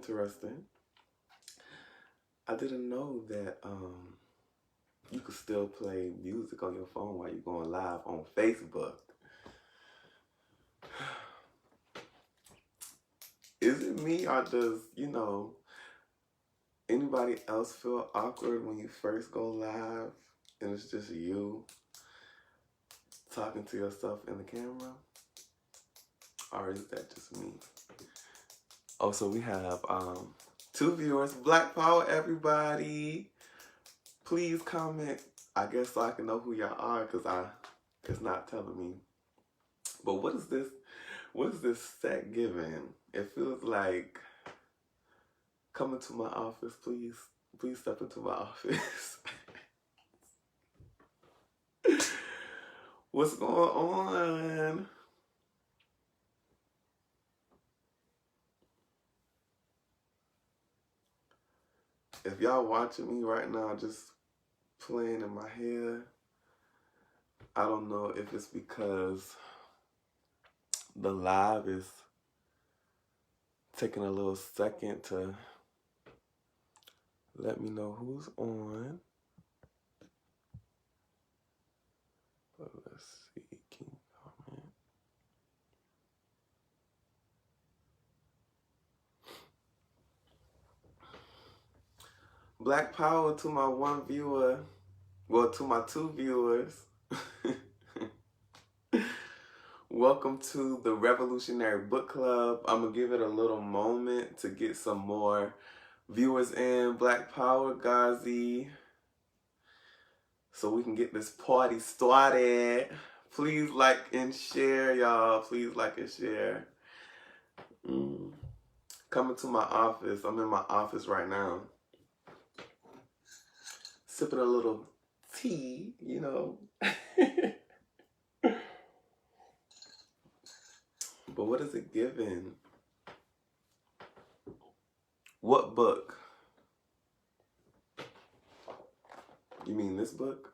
interesting. I didn't know that you could still play music on your phone while you're going live on Facebook. Is it me, or does, anybody else feel awkward when you first go live and it's just you talking to yourself in the camera? Or is that just me? Oh, so we have 2 viewers. Black Power, everybody. Please comment, I guess, so I can know who y'all are, because it's not telling me. But what is this? What is this set giving? It feels like, come into my office, please. Please step into my office. What's going on? If y'all watching me right now, just playing in my head, I don't know if it's because the live is taking a little second to let me know who's on. But let's see, can you comment? Black Power to my 1 viewer. Well, to my 2 viewers. Welcome to the Revolutionary Book Club. I'm going to give it a little moment to get some more viewers in. Black Power, Ghazi. So we can get this party started. Please like and share, y'all. Please like and share. Coming to my office. I'm in my office right now. Sipping a little tea, But what is it giving? What book? You mean this book?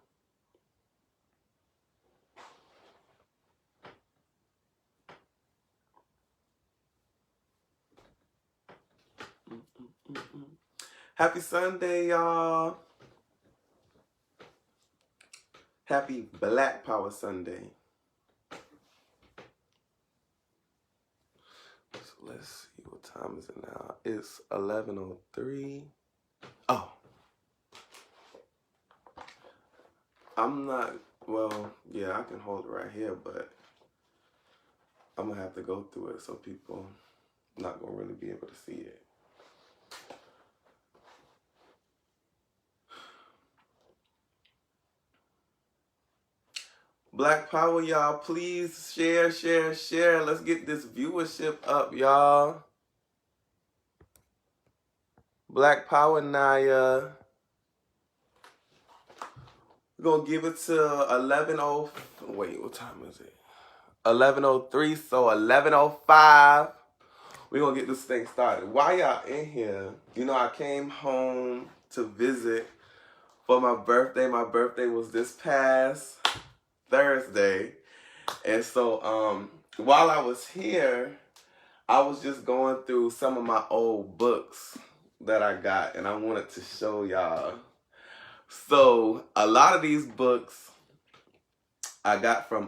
Happy Sunday, y'all. Happy Black Power Sunday. So let's see, what time is it now? It's 11:03. Oh. I'm not, well, yeah, I can hold it right here, but I'm going to have to go through it so people not going to really be able to see it. Black Power, y'all, please share. Let's get this viewership up, y'all. Black Power, Naya. We're going to give it to 11:00. Wait, what time is it? 11:03, so 11:05. We're going to get this thing started. While y'all in here, I came home to visit for my birthday. My birthday was this past Thursday. And so while I was here, I was just going through some of my old books that I got, and I wanted to show y'all. So a lot of these books I got from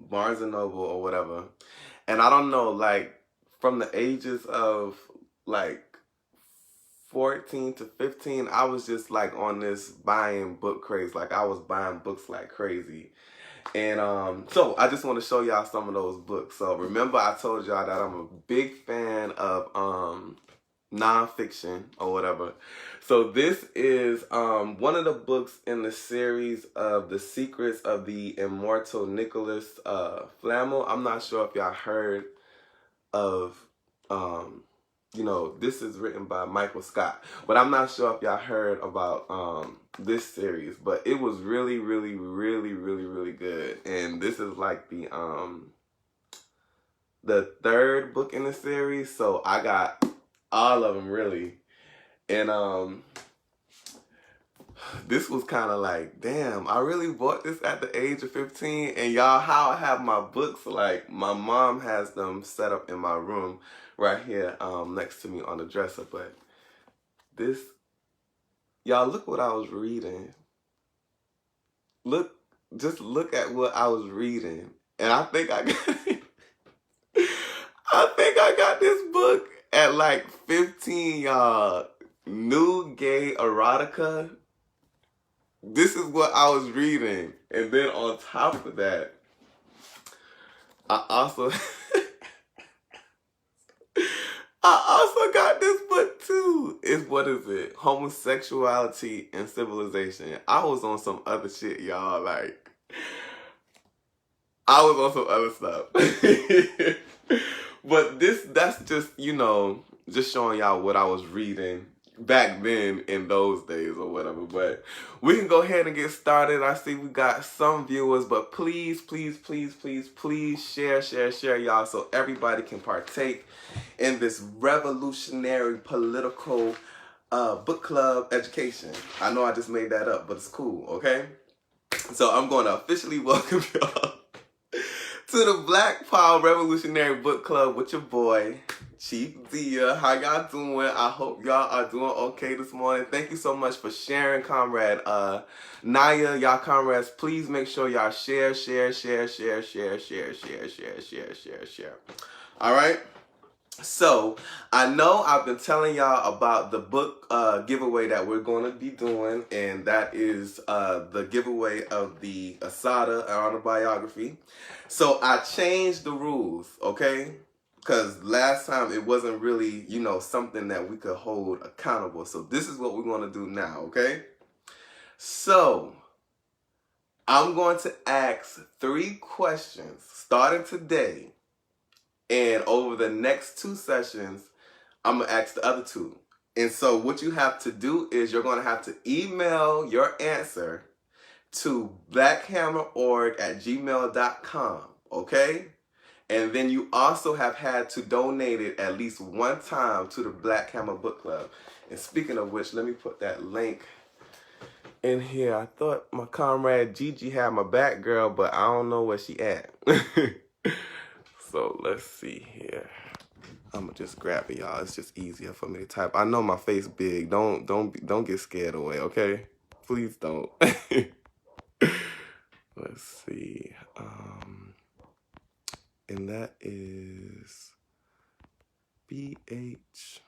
Barnes & Noble or whatever. And I don't know, like, from the ages of like 14 to 15, I was just like on this buying book craze. Like, I was buying books like crazy. And so I just want to show y'all some of those books. So remember, I told y'all that I'm a big fan of nonfiction or whatever. So this is one of the books in the series of The Secrets of the Immortal Nicholas Flamel. I'm not sure if y'all heard of, this is written by Michael Scott, but I'm not sure if y'all heard about this series, but it was really, really, really, really, really good. And this is like the 3rd book in the series, so I got all of them really. And this was kind of like, damn, I really bought this at the age of 15. And y'all, how I have my books, like, my mom has them set up in my room right here next to me on the dresser. But this, y'all, look what I was reading. Just look at what I was reading. And I think I got I think I got this book at like 15, y'all. New gay erotica. This is what I was reading. And then on top of that, I also I also got this book too. What is it? Homosexuality and Civilization. I was on some other shit, y'all. Like, I was on some other stuff. But that's just, just showing y'all what I was reading back then in those days or whatever. But we can go ahead and get started. I see we got some viewers, but please, please, please, please, please share, y'all, so everybody can partake in this revolutionary political book club education. I know I just made that up, but it's cool, okay? So I'm going to officially welcome y'all to the Black Power Revolutionary Book Club with your boy, Chief Dia. How y'all doing? I hope y'all are doing okay this morning. Thank you so much for sharing, comrade Naya. Y'all comrades, please make sure y'all share. All right? So, I know I've been telling y'all about the book giveaway that we're going to be doing, and that is the giveaway of the Assata Autobiography. So, I changed the rules, okay? Because last time it wasn't really, something that we could hold accountable. So, this is what we're going to do now, okay? So, I'm going to ask 3 questions starting today. And over the next 2 sessions, I'm going to ask the other 2. And so what you have to do is you're going to have to email your answer to blackhammerorg@gmail.com, okay? And then you also have had to donate it at least 1 time to the Black Hammer Book Club. And speaking of which, let me put that link in here. I thought my comrade Gigi had my back, girl, but I don't know where she at. So let's see here. I'm gonna just grab it, y'all. It's just easier for me to type. I know my face big. Don't get scared away, okay? Please don't. Let's see. And that is BH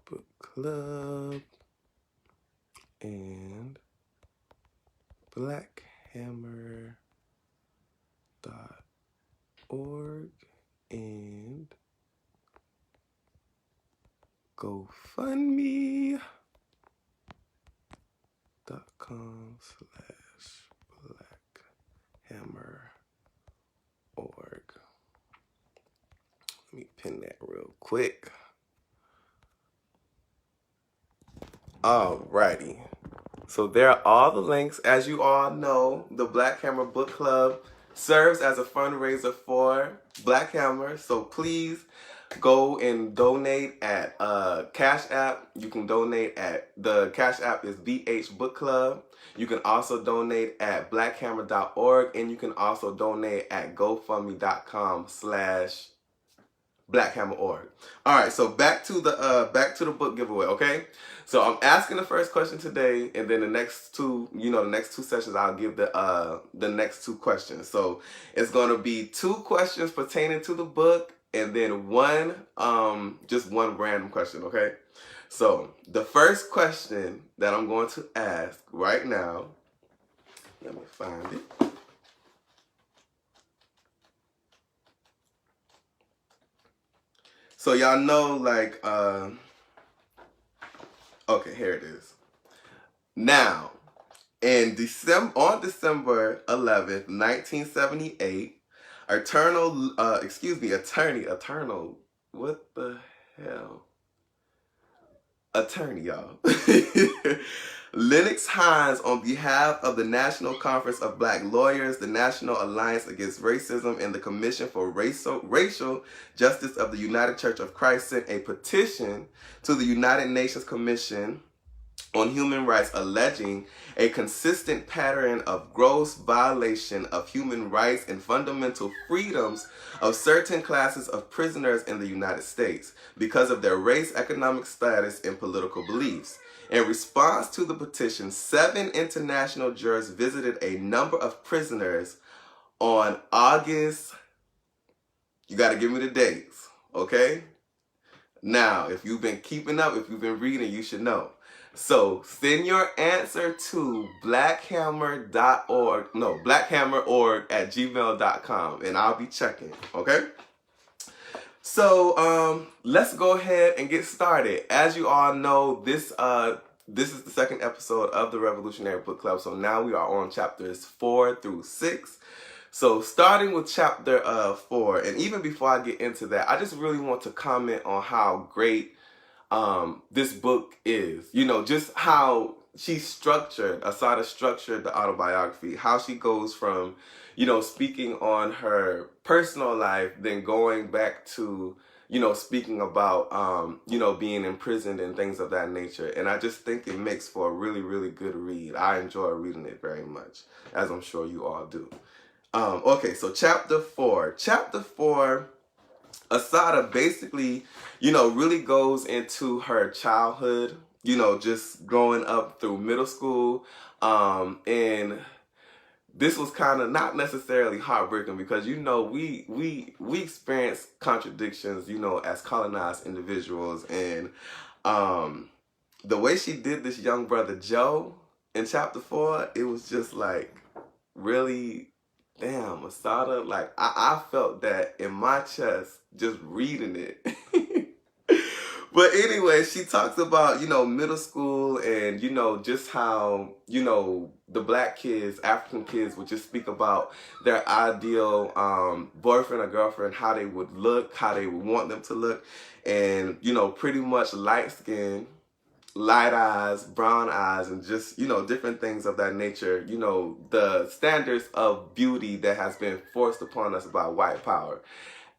Book Club and Blackhammer.org and GoFundMe.com/BlackhammerOrg. Let me pin that real quick. Alrighty. So there are all the links. As you all know, the Black Hammer Book Club serves as a fundraiser for Black Hammer. So please go and donate at Cash App. You can donate at, the Cash App is BH Book Club. You can also donate at blackhammer.org, and you can also donate at gofundme.com/blackhammerorg. All right, so back to the book giveaway, okay? So I'm asking the first question today, and then the next 2, the next 2 sessions, I'll give the next 2 questions. So it's gonna be 2 questions pertaining to the book, and then just one random question, okay? So the first question that I'm going to ask right now, let me find it. So y'all know, like, okay, here it is. Now, on December 11th, 1978, attorney, what the hell? Attorney, y'all. Lennox Hines, on behalf of the National Conference of Black Lawyers, the National Alliance Against Racism, and the Commission for Racial Justice of the United Church of Christ, sent a petition to the United Nations Commission on human rights, alleging a consistent pattern of gross violation of human rights and fundamental freedoms of certain classes of prisoners in the United States because of their race, economic status, and political beliefs. In response to the petition, 7 international jurors visited a number of prisoners on August. You got to give me the dates, okay? Now, if you've been keeping up, if you've been reading, you should know. So send your answer to blackhammerorg@gmail.com, and I'll be checking, okay? So let's go ahead and get started. As you all know, this is the second episode of the Revolutionary Book Club. So now we are on chapters 4 through 6. So starting with chapter 4, and even before I get into that, I just really want to comment on how great this book is. You know, just how Assata structured the autobiography, how she goes from, you know, speaking on her personal life, then going back to, you know, speaking about, you know, being imprisoned and things of that nature. And I just think it makes for a really, really good read. I enjoy reading it very much, as I'm sure you all do. Okay, so chapter 4. Chapter 4, Assata basically, you know, really goes into her childhood, you know, just growing up through middle school. And this was kind of not necessarily heartbreaking because, you know, we experience contradictions, you know, as colonized individuals. And the way she did this young brother Joe in chapter 4, it was just like really, damn, Assata, like I felt that in my chest just reading it. But anyway, she talks about, you know, middle school and, you know, just how, you know, the black kids, African kids would just speak about their ideal boyfriend or girlfriend, how they would look, how they would want them to look. And, you know, pretty much light skin, light eyes, brown eyes, and just, you know, different things of that nature. You know, the standards of beauty that has been forced upon us by white power.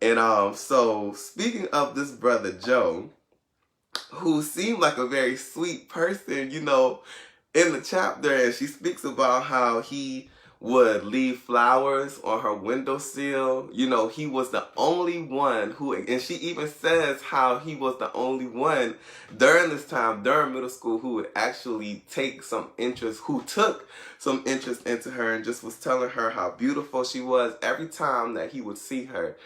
And so speaking of this brother Joe, who seemed like a very sweet person, you know, in the chapter, and she speaks about how he would leave flowers on her windowsill. You know, he was the only one who, and she even says how he was the only one during this time, during middle school, who would actually took some interest into her and just was telling her how beautiful she was. Every time that he would see her,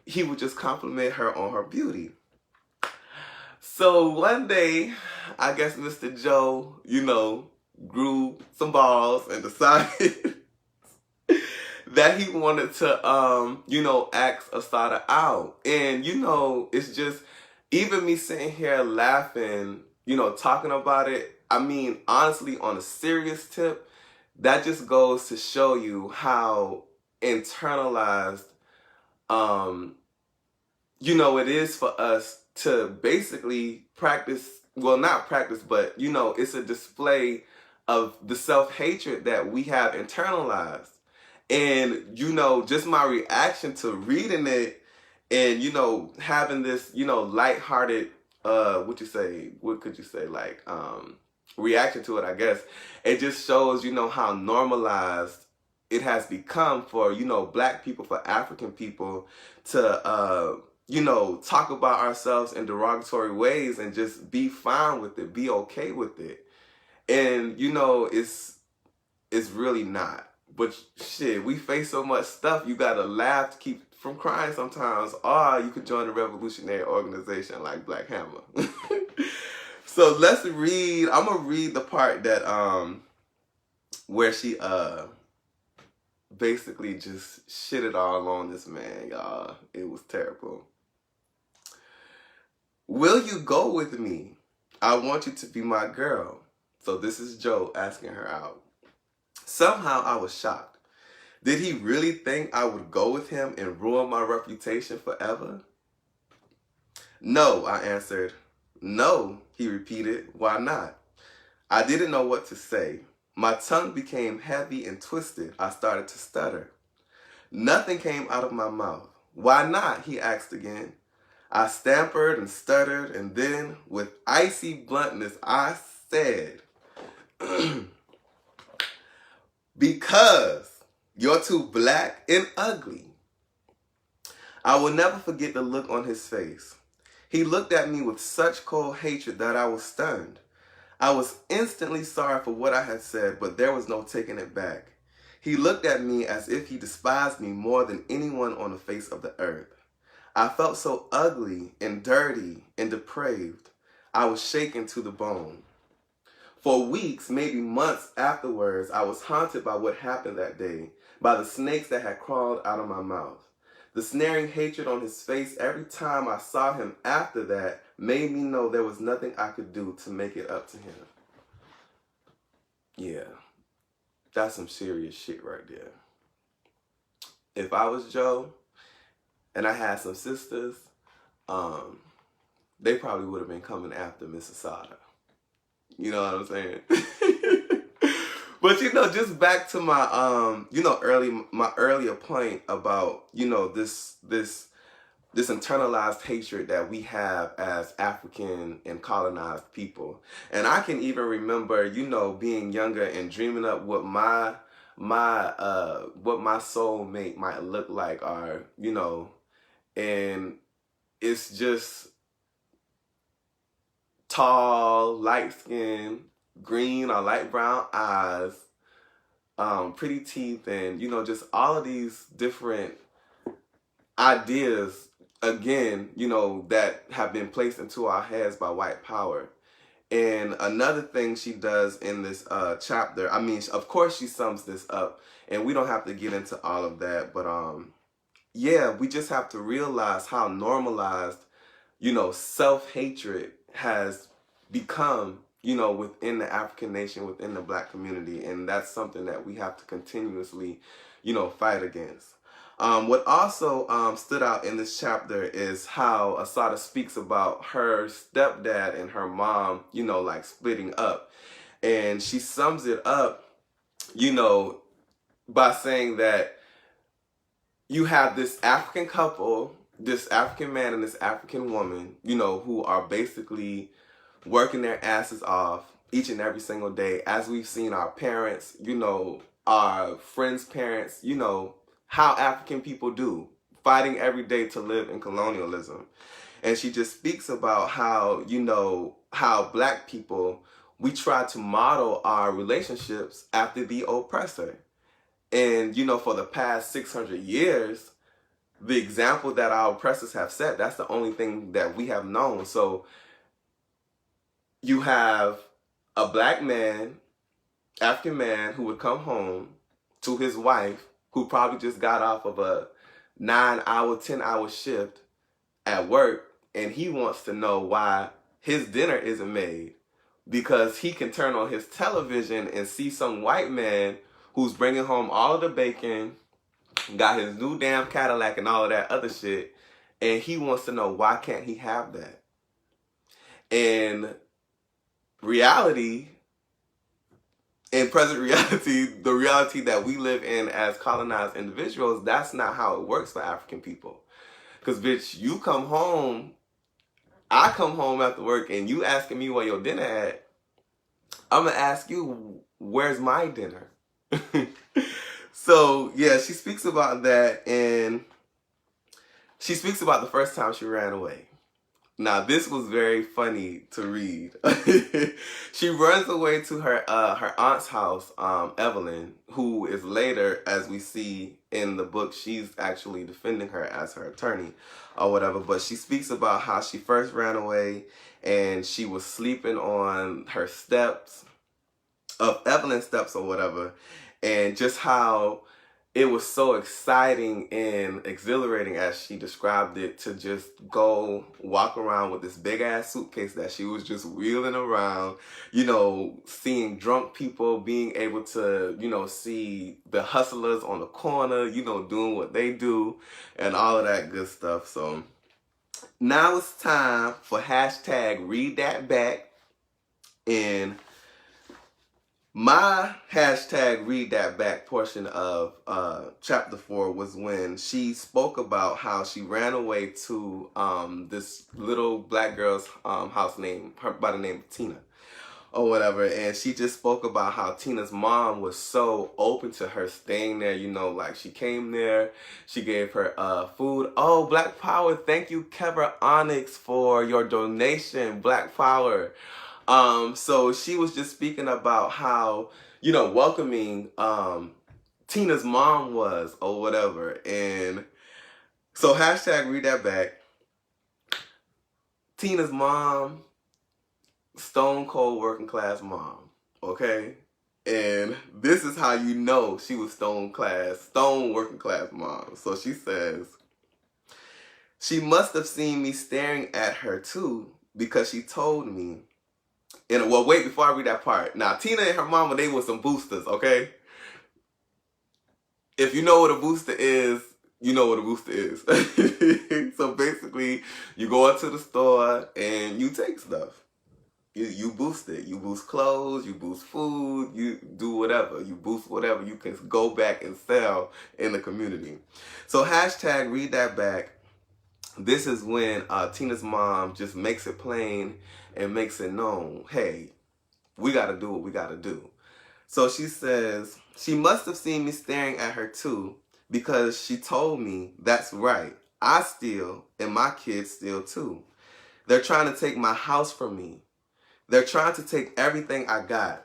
he would just compliment her on her beauty. So one day, I guess Mr. Joe, you know, grew some balls and decided that he wanted to, you know, ask Assata out. And, you know, it's just, even me sitting here laughing, you know, talking about it, I mean, honestly, on a serious tip, that just goes to show you how internalized, you know, it is for us to basically practice, well, not practice, but, you know, it's a display of the self-hatred that we have internalized. And, you know, just my reaction to reading it and, you know, having this, you know, lighthearted, what could you say, like, reaction to it, I guess. It just shows, you know, how normalized it has become for, you know, black people, for African people to, you know, talk about ourselves in derogatory ways and just be fine with it, be okay with it. And, you know, it's really not. But shit, we face so much stuff, you gotta laugh to keep from crying sometimes. Or you could join a revolutionary organization like Black Hammer. So let's read, I'm gonna read the part that, where she, basically just shitted all on this man, y'all. It was terrible. Will you go with me? I want you to be my girl. So this is Joe asking her out. Somehow I was shocked. Did he really think I would go with him and ruin my reputation forever? No, I answered. No, he repeated. Why not? I didn't know what to say. My tongue became heavy and twisted. I started to stutter. Nothing came out of my mouth. Why not? He asked again. I stammered and stuttered, and then, with icy bluntness, I said, because you're too black and ugly. I will never forget the look on his face. He looked at me with such cold hatred that I was stunned. I was instantly sorry for what I had said, but there was no taking it back. He looked at me as if he despised me more than anyone on the face of the earth. I felt so ugly and dirty and depraved. I was shaken to the bone. For weeks, maybe months afterwards, I was haunted by what happened that day, by the snakes that had crawled out of my mouth. The snaring hatred on his face every time I saw him after that made me know there was nothing I could do to make it up to him. Yeah, that's some serious shit right there. If I was Joe and I had some sisters, they probably would have been coming after Miss Assata. You know what I'm saying? But just back to my my earlier point about, this internalized hatred that we have as African and colonized people. And I can even remember, being younger and dreaming up what my soulmate might look like, or, and it's just tall, light skin, green or light brown eyes, pretty teeth, and just all of these different ideas, again, that have been placed into our heads by white power. And another thing she does in this chapter, of course she sums this up, and we don't have to get into all of that, but yeah, we just have to realize how normalized, self-hatred has become, within the African nation, within the black community. And that's something that we have to continuously, fight against. What also stood out in this chapter is how Assata speaks about her stepdad and her mom, like splitting up. And she sums it up, by saying that you have this African couple, this African man and this African woman, who are basically working their asses off each and every single day, as we've seen our parents, our friends' parents, how African people do, fighting every day to live in colonialism. And she just speaks about how, how black people, we try to model our relationships after the oppressor. And, for the past 600 years, the example that our oppressors have set, that's the only thing that we have known. So you have a black man, African man, who would come home to his wife, who probably just got off of a 9-hour, 10-hour shift at work, and he wants to know why his dinner isn't made, because he can turn on his television and see some white man who's bringing home all of the bacon, got his new damn Cadillac and all of that other shit, and he wants to know why can't he have that. And in present reality, the reality that we live in as colonized individuals, that's not how it works for African people. Because, bitch, you come home, I come home after work, and you asking me where your dinner at, I'm going to ask you, where's my dinner? So, yeah, she speaks about that, and she speaks about the first time she ran away. Now, this was very funny to read. She runs away to her aunt's house, Evelyn, who is later, as we see in the book, she's actually defending her as her attorney or whatever. But she speaks about how she first ran away and she was sleeping on her steps, of Evelyn's steps or whatever, and just how it was so exciting and exhilarating, as she described it, to just go walk around with this big ass suitcase that she was just wheeling around, seeing drunk people, being able to, see the hustlers on the corner, doing what they do and all of that good stuff. So now it's time for hashtag read that back. And my hashtag read that back portion of chapter 4 was when she spoke about how she ran away to this little black girl's house by the name of Tina. or whatever, and she just spoke about how Tina's mom was so open to her staying there. You know, like she came there, she gave her food. Oh, Black Power! Thank you, Kevra Onyx, for your donation. Black Power. So she was just speaking about how, you know, welcoming Tina's mom was or whatever, and so hashtag read that back. Tina's mom, stone cold working class mom, okay? And this is how you know she was stone working class mom. So she says, she must have seen me staring at her too, because she told me, and well, wait, before I read that part. Now, Tina and her mama, they were some boosters, okay? If you know what a booster is, you know what a booster is. So basically, you go into the store and you take stuff. You boost it. You boost clothes, you boost food, you do whatever. You boost whatever you can go back and sell in the community. So hashtag read that back. This is when Tina's mom just makes it plain and makes it known, hey, we got to do what we got to do. So she says, she must have seen me staring at her too, because she told me, that's right, I steal and my kids steal too. They're trying to take my house from me. They're trying to take everything I got.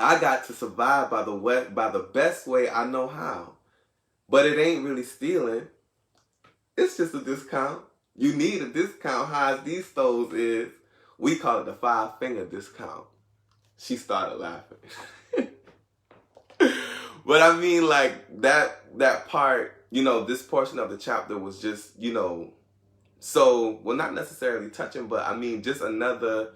I got to survive by the best way I know how. But it ain't really stealing. It's just a discount. You need a discount. High as these stores is, we call it the 5-finger discount. She started laughing. But I mean, like, that part, you know, this portion of the chapter was just, you know, so, well, not necessarily touching, but I mean, just another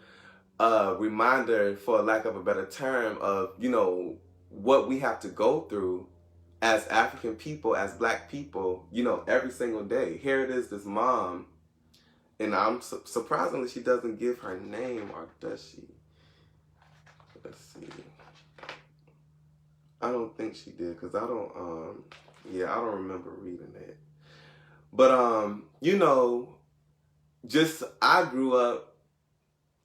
reminder, for lack of a better term, of, you know, what we have to go through as African people, as Black people, you know, every single day. Here it is, this mom, and I'm surprisingly, she doesn't give her name, or does she? Let's see. I don't think she did, because I don't remember reading it. But, you know, just, I grew up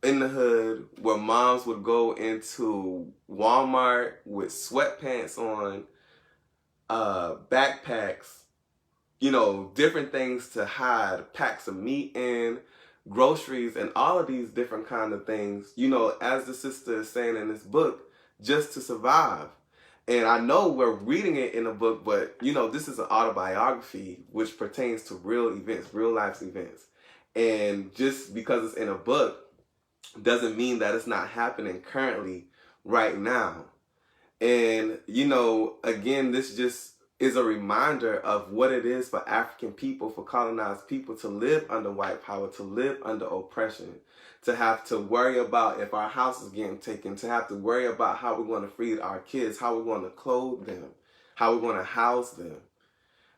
in the hood where moms would go into Walmart with sweatpants on, backpacks, you know, different things to hide, packs of meat in, groceries, and all of these different kind of things, you know, as the sister is saying in this book, just to survive. And I know we're reading it in a book, but, you know, this is an autobiography which pertains to real events, real life events. And just because it's in a book doesn't mean that it's not happening currently right now. And, you know, again, this just is a reminder of what it is for African people, for colonized people, to live under white power, to live under oppression, to have to worry about if our house is getting taken, to have to worry about how we're going to feed our kids, how we're going to clothe them, how we're going to house them.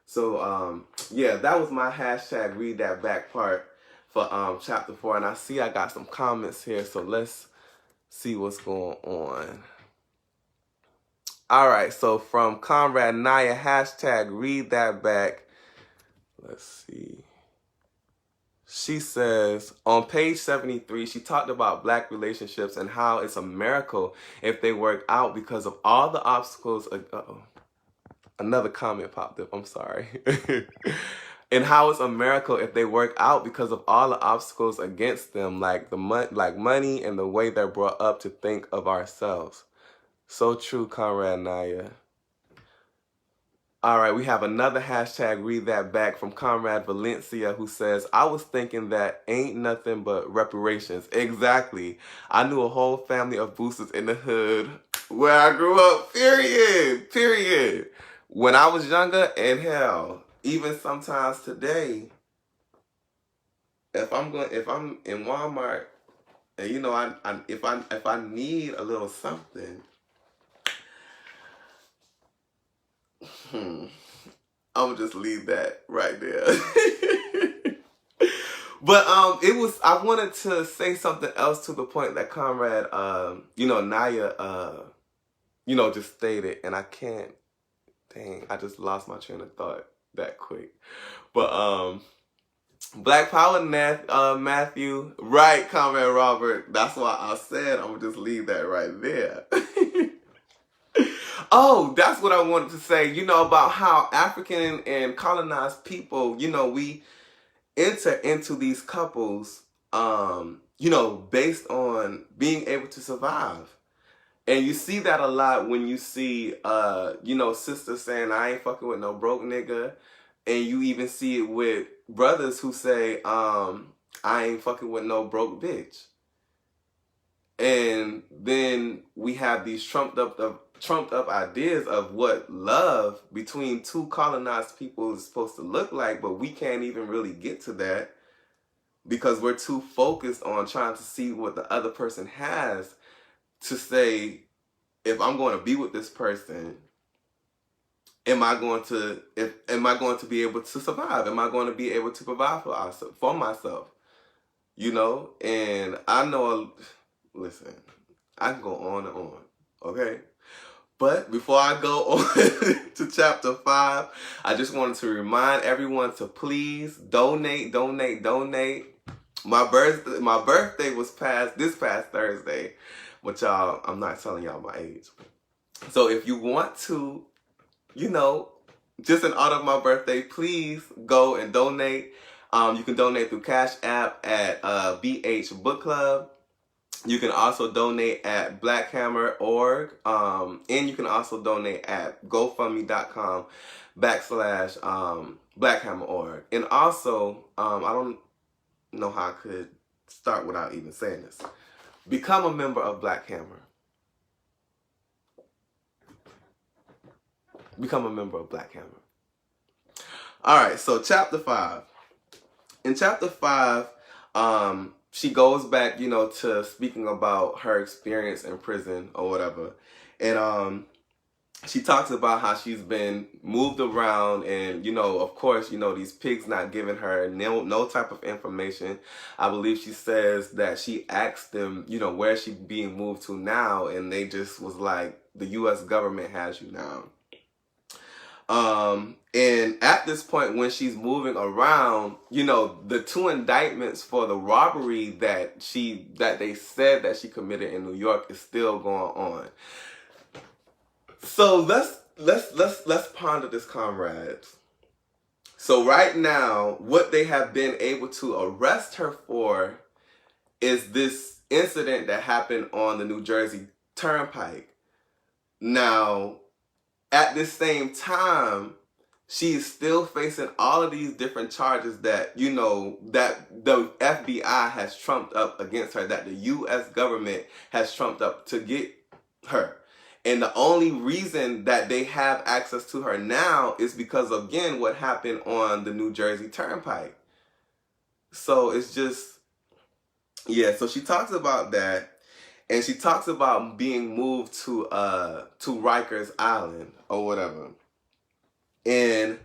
So, yeah, that was my hashtag read that back part for chapter 4. And I see I got some comments here, so let's see what's going on. All right, so from Comrade Naya, hashtag read that back. Let's see. She says, on page 73, she talked about Black relationships and how it's a miracle if they work out because of all the obstacles. Uh-oh. Another comment popped up, I'm sorry. And how it's a miracle if they work out because of all the obstacles against them, like money and the way they're brought up to think of ourselves. So true, Comrade Naya. All right, we have another hashtag read that back from Comrade Valencia, who says, I was thinking that ain't nothing but reparations. Exactly. I knew a whole family of boosters in the hood where I grew up, period. When I was younger, and hell, even sometimes today, if I'm in Walmart, and you know, if I need a little something, I'm gonna just leave that right there. But I wanted to say something else to the point that Comrade Naya just stated, and I can't, dang, I just lost my train of thought that quick. But Black Power, Matthew. Right, Comrade Robert. That's why I said I'm going to just leave that right there. Oh, that's what I wanted to say, about how African and colonized people, we enter into these couples, based on being able to survive. And you see that a lot when you see, sisters saying, I ain't fucking with no broke nigga. And you even see it with brothers who say, I ain't fucking with no broke bitch. And then we have these trumped up ideas of what love between two colonized people is supposed to look like, but we can't even really get to that because we're too focused on trying to see what the other person has to say, if I'm going to be with this person, am I going to be able to survive? Am I going to be able to provide for myself? And I know, listen, I can go on and on, okay? But before I go on to chapter 5, I just wanted to remind everyone to please donate. My birthday was this past Thursday, but y'all, I'm not telling y'all my age. So if you want to, just in honor of my birthday, please go and donate. You can donate through Cash App at BH Book Club. You can also donate at blackhammer.org. And you can also donate at gofundme.com/blackhammer.org. And also, I don't know how I could start without even saying this. Become a member of Black Hammer. Become a member of Black Hammer. All right, so chapter 5. In chapter 5, she goes back, to speaking about her experience in prison or whatever. And she talks about how she's been moved around and, of course, these pigs not giving her no type of information. I believe she says that she asked them, where she being moved to now, and they just was like, the U.S. government has you now. And at this point when she's moving around, the 2 indictments for the robbery that they said that she committed in New York is still going on. So let's ponder this, comrades. So right now, what they have been able to arrest her for is this incident that happened on the New Jersey Turnpike. Now, at this same time, she is still facing all of these different charges that, that the FBI has trumped up against her, that the U.S. government has trumped up to get her. And the only reason that they have access to her now is because, again, what happened on the New Jersey Turnpike. So it's just, so she talks about that. And she talks about being moved to Rikers Island or whatever. And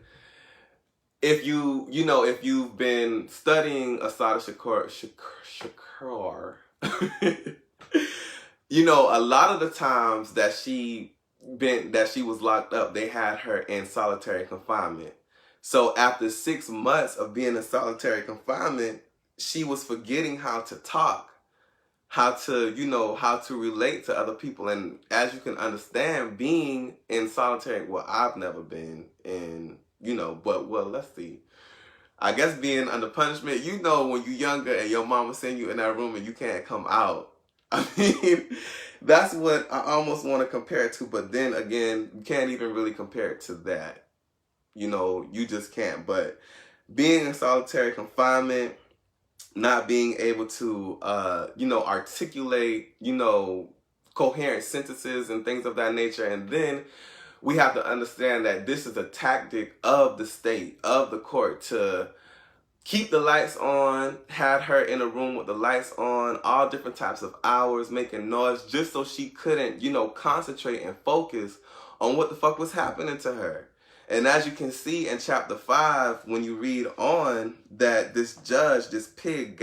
if you've been studying Assata Shakur, a lot of the times that she was locked up, they had her in solitary confinement. So after 6 months of being in solitary confinement, she was forgetting how to talk, how to relate to other people. And as you can understand, being in solitary, well, I've never been in, but let's see. I guess being under punishment, when you're younger and your mama send you in that room and you can't come out. I mean, that's what I almost want to compare it to. But then again, you can't even really compare it to that. You just can't. But being in solitary confinement, not being able to, articulate, coherent sentences and things of that nature. And then we have to understand that this is a tactic of the state, of the court, to keep the lights on, had her in a room with the lights on, all different types of hours, making noise, just so she couldn't, concentrate and focus on what the fuck was happening to her. And as you can see in chapter 5, when you read on, that this judge, this pig,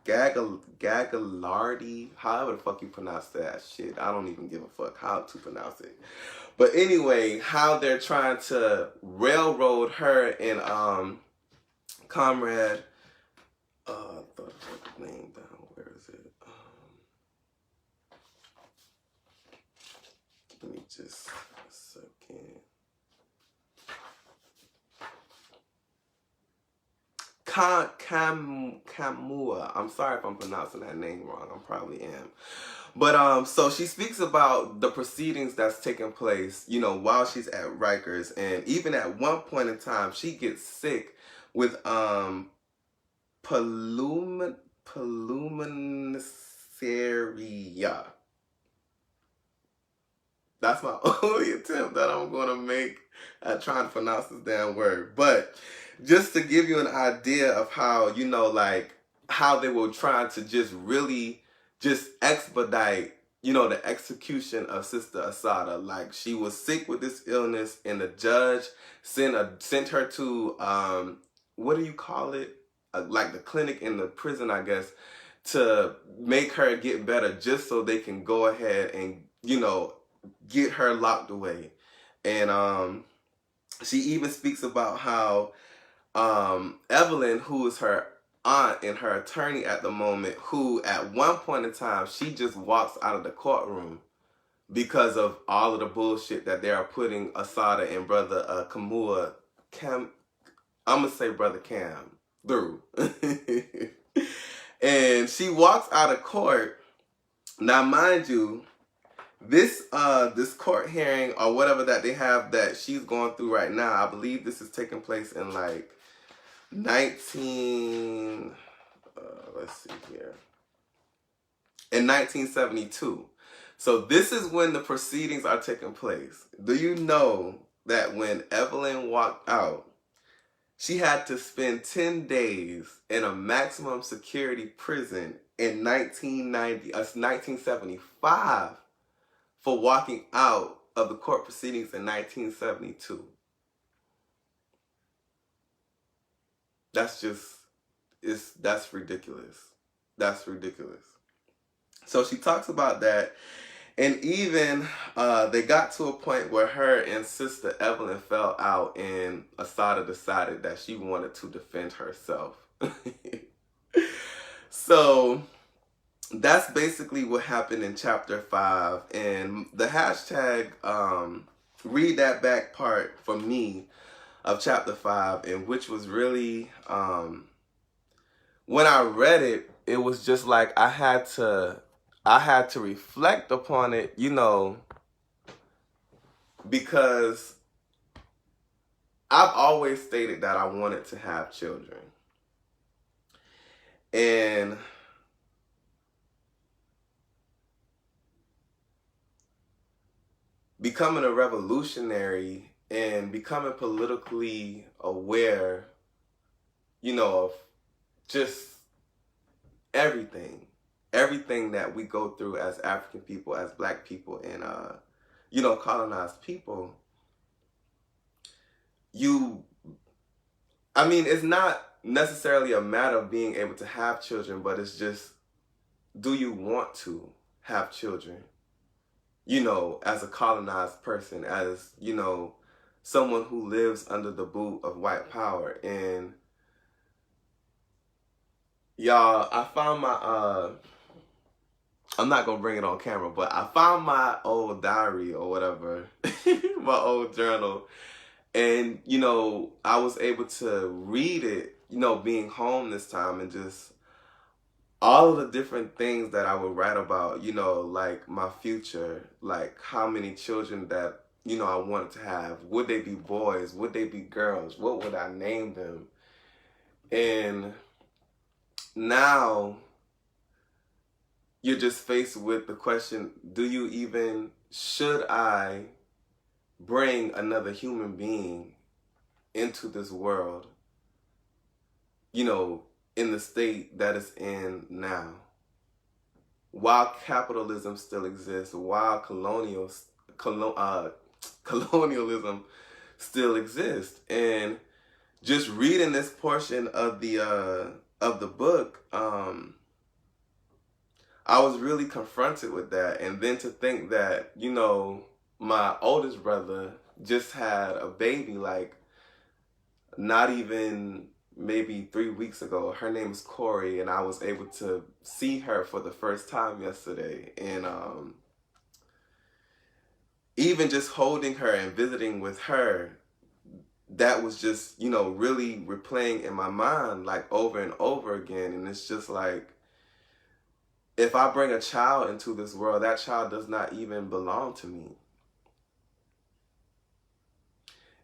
Gagliardi, however the fuck you pronounce that shit, I don't even give a fuck how to pronounce it. But anyway, how they're trying to railroad her and Comrade thought I wrote the name down. Where is it? Let me just a second. Kamua. I'm sorry if I'm pronouncing that name wrong. I probably am. But so she speaks about the proceedings that's taking place, you know, while she's at Rikers, and even at one point in time, she gets sick with pulmonaria. That's my only attempt that I'm going to make at trying to pronounce this damn word. But just to give you an idea of how, you know, like how they were trying to just really just expedite, you know, the execution of Sister Assata. Like, she was sick with this illness, and the judge sent her to, what do you call it? Like the clinic in the prison, I guess, to make her get better just so they can go ahead and, you know, get her locked away. And she even speaks about how Evelyn, who is her aunt and her attorney at the moment, who at one point in time, she just walks out of the courtroom because of all of the bullshit that they are putting Assata and brother I'm gonna say brother Cam through. And she walks out of court. Now, mind you, this court hearing or whatever that they have that she's going through right now, I believe this is taking place in like 1972. So this is when the proceedings are taking place. Do you know that when Evelyn walked out, she had to spend 10 days in a maximum security prison in 1975 for walking out of the court proceedings in 1972. That's ridiculous. That's ridiculous. So she talks about that, and even they got to a point where her and Sister Evelyn fell out, and Assata decided that she wanted to defend herself. So that's basically what happened in chapter 5, and the hashtag read that back part for me of chapter 5, and which was really when I read it, it was just like I had to reflect upon it, you know, because I've always stated that I wanted to have children. And becoming a revolutionary and becoming politically aware, you know, of just everything that we go through as African people, as Black people, and you know, colonized people. I mean, it's not necessarily a matter of being able to have children, but it's just, do you want to have children? You know, as a colonized person, as, you know, someone who lives under the boot of white power. And y'all, I found my I'm not gonna bring it on camera, but I found my old diary or whatever, my old journal, and, you know, I was able to read it, you know, being home this time, and just all of the different things that I would write about, you know, like my future, like how many children that, you know, I wanted to have. Would they be boys? Would they be girls? What would I name them? And now you're just faced with the question, should I bring another human being into this world, you know, in the state that it's in now, while capitalism still exists, while colonialism still exists. And just reading this portion of the book, I was really confronted with that. And then to think that, you know, my oldest brother just had a baby, like, not even maybe 3 weeks ago. Her name is Corey, and I was able to see her for the first time yesterday. And even just holding her and visiting with her, that was just, really replaying in my mind like over and over again. And it's just like, if I bring a child into this world, that child does not even belong to me.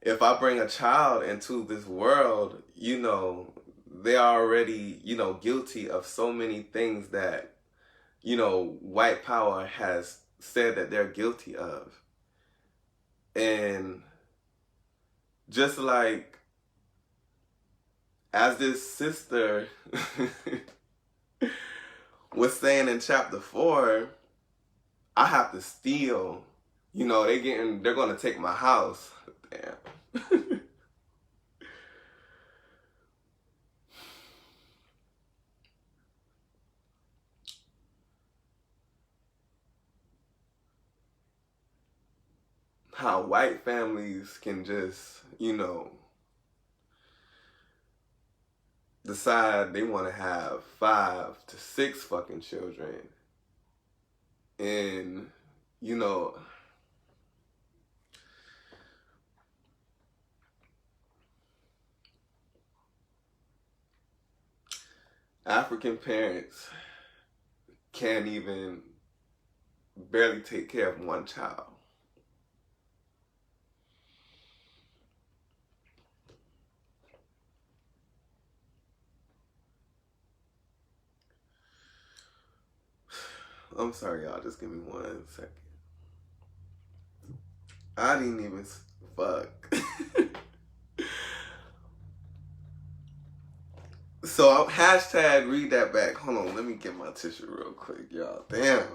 If I bring a child into this world, they're already, guilty of so many things that, white power has said that they're guilty of. And just like, as this sister was saying in chapter 4, I have to steal. They're gonna take my house. Damn. How white families can just, decide they want to have 5 to 6 fucking children. And, African parents can't even barely take care of one child. I'm sorry, y'all. Just give me 1 second. I didn't even fuck. So hashtag read that back. Hold on, let me get my tissue real quick, y'all. Damn.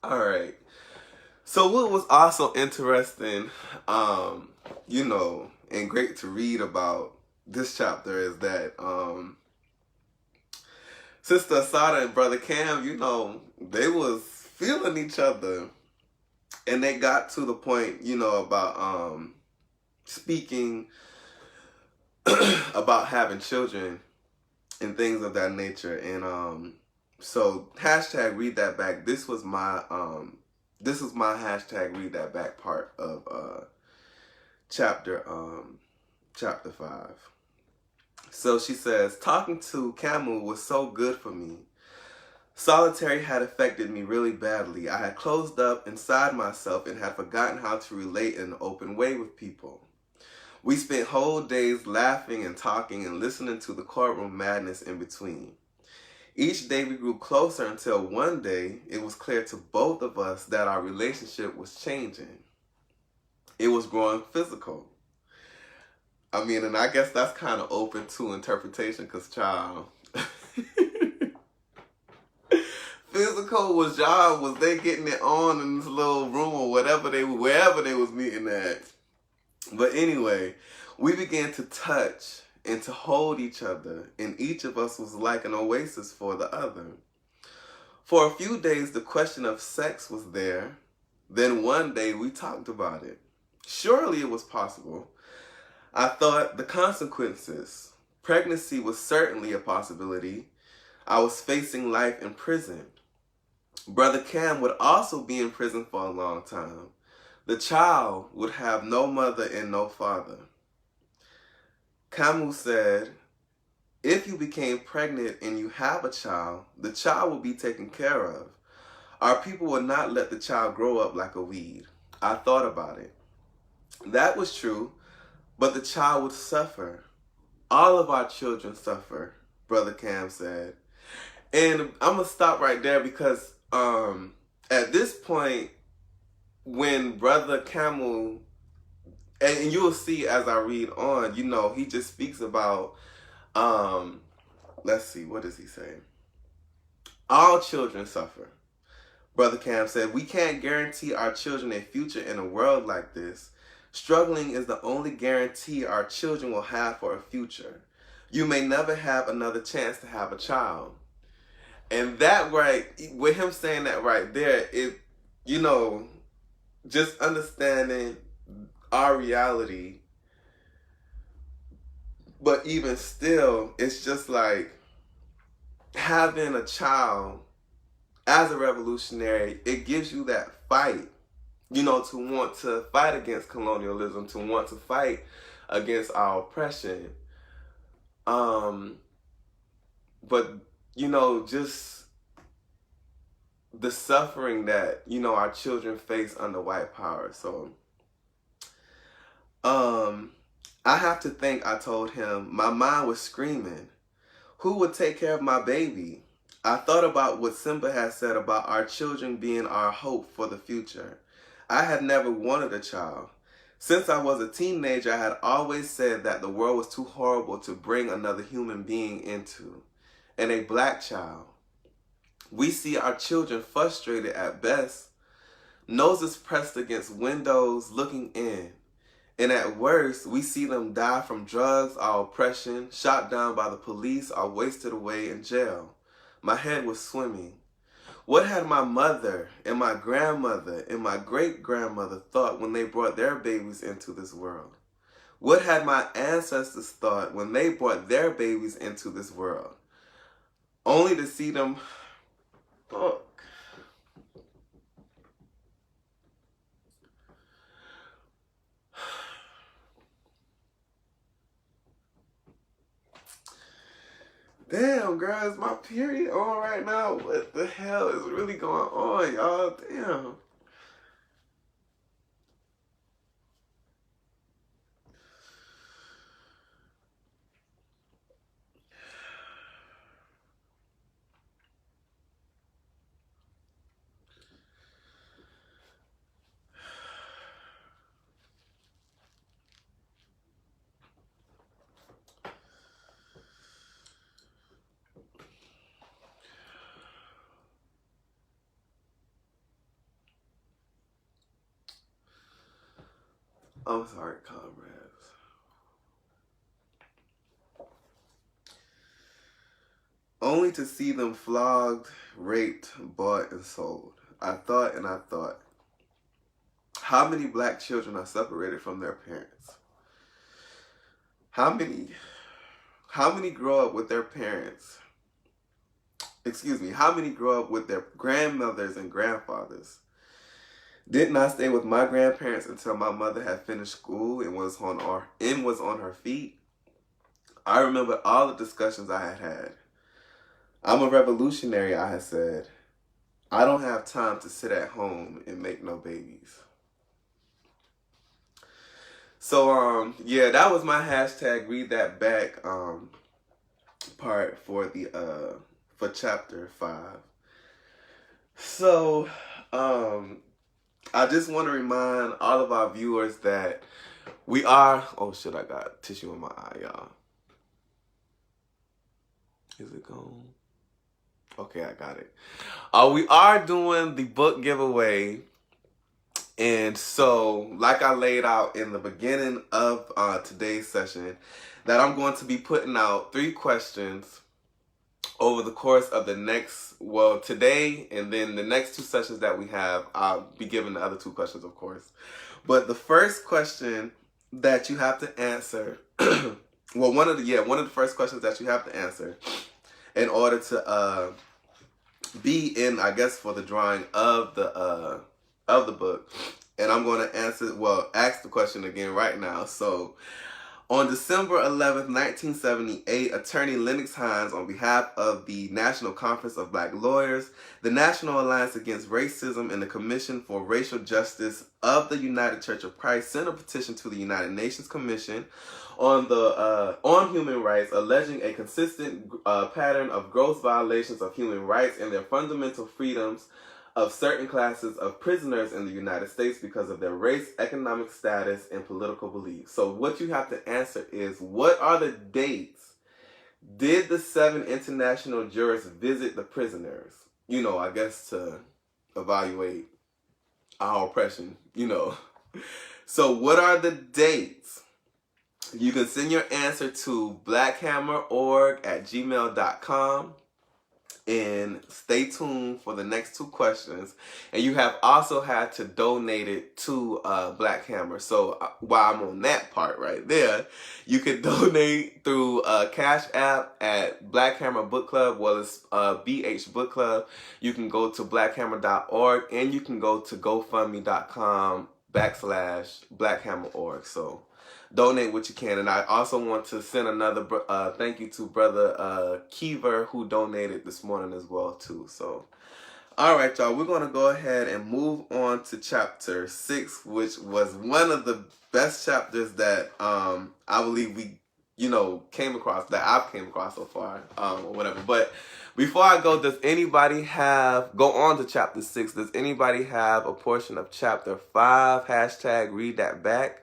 All right. So what was also interesting, and great to read about this chapter is that Sister Assata and Brother Cam, they was feeling each other. And they got to the point, about speaking about having children and things of that nature. And so hashtag read that back. This was my hashtag read that back part of chapter 5. So she says, talking to Camu was so good for me. Solitary had affected me really badly. I had closed up inside myself and had forgotten how to relate in an open way with people. We spent whole days laughing and talking and listening to the courtroom madness in between. Each day we grew closer until one day it was clear to both of us that our relationship was changing. It was growing physical. I mean, and I guess that's kind of open to interpretation because, child... Physical was they getting it on in this little room or wherever they was meeting at. But anyway, we began to touch and to hold each other, and each of us was like an oasis for the other. For a few days, the question of sex was there. Then one day we talked about it. Surely it was possible. I thought the consequences. Pregnancy was certainly a possibility. I was facing life in prison. Brother Cam would also be in prison for a long time. The child would have no mother and no father. Camus said, if you became pregnant and you have a child, the child will be taken care of. Our people will not let the child grow up like a weed. I thought about it. That was true, but the child would suffer. All of our children suffer, Brother Cam said. And I'm going to stop right there because at this point, when Brother Camel, and you will see as I read on, he just speaks about, let's see, what does he say? All children suffer. Brother Cam said, we can't guarantee our children a future in a world like this. Struggling is the only guarantee our children will have for a future. You may never have another chance to have a child. And that right, with him saying that right there, just understanding our reality. But even still, it's just like having a child as a revolutionary, it gives you that fight, you know, to want to fight against colonialism, to want to fight against our oppression. But, you know, just the suffering that, you know, our children face under white power. So, I have to think, I told him, my mind was screaming, who would take care of my baby? I thought about what Simba had said about our children being our hope for the future. I had never wanted a child. Since I was a teenager, I had always said that the world was too horrible to bring another human being into. And a black child. We see our children frustrated at best, noses pressed against windows looking in. And at worst, we see them die from drugs or oppression, shot down by the police, or wasted away in jail. My head was swimming. What had my mother and my grandmother and my great-grandmother thought when they brought their babies into this world? What had my ancestors thought when they brought their babies into this world? Only to see them... Fuck. Damn, girl, is my period on right now? What the hell is really going on, y'all? Damn. I'm sorry, comrades. Only to see them flogged, raped, bought, and sold. I thought and I thought, how many black children are separated from their parents? How many grow up with their parents? How many grow up with their grandmothers and grandfathers? Didn't I stay with my grandparents until my mother had finished school and was on her feet? I remember all the discussions I had had. I'm a revolutionary, I had said. I don't have time to sit at home and make no babies. So, yeah, that was my hashtag read that back part for the for chapter 5. So, I just want to remind all of our viewers that we are... Oh, shit, I got tissue in my eye, y'all. Is it gone? Okay, I got it. We are doing the book giveaway. And so, like I laid out in the beginning of today's session, that I'm going to be putting out 3 questions over the course of the next, well, today and then the next 2 sessions that we have. I'll be giving the other 2 questions, of course. But the first question that you have to answer, well, one of the first questions that you have to answer in order to be in, I guess, for the drawing of the book. And I'm going to ask the question again right now. So, on December 11th, 1978, attorney Lennox Hines, on behalf of the National Conference of Black Lawyers, the National Alliance Against Racism, and the Commission for Racial Justice of the United Church of Christ, sent a petition to the United Nations Commission on Human Rights, alleging a consistent pattern of gross violations of human rights and their fundamental freedoms of certain classes of prisoners in the United States because of their race, economic status, and political beliefs. So what you have to answer is, what are the dates did the 7 international jurors visit the prisoners? You know, I guess to evaluate our oppression, you know. So what are the dates? You can send your answer to blackhammerorg@gmail.com. And stay tuned for the next 2 questions. And you have also had to donate it to Black Hammer. So while I'm on that part right there, you can donate through Cash App at Black Hammer Book Club, well as BH Book Club. You can go to blackhammer.org, and you can go to gofundme.com/blackhammer.org. So donate what you can. And I also want to send another thank you to Brother Kiever, who donated this morning as well too. So all right, y'all, we're going to go ahead and move on to chapter 6, which was one of the best chapters that I believe we came across, that I've came across so far, or whatever. But before I go, does anybody go on to chapter 6, does anybody have a portion of chapter 5, hashtag read that back,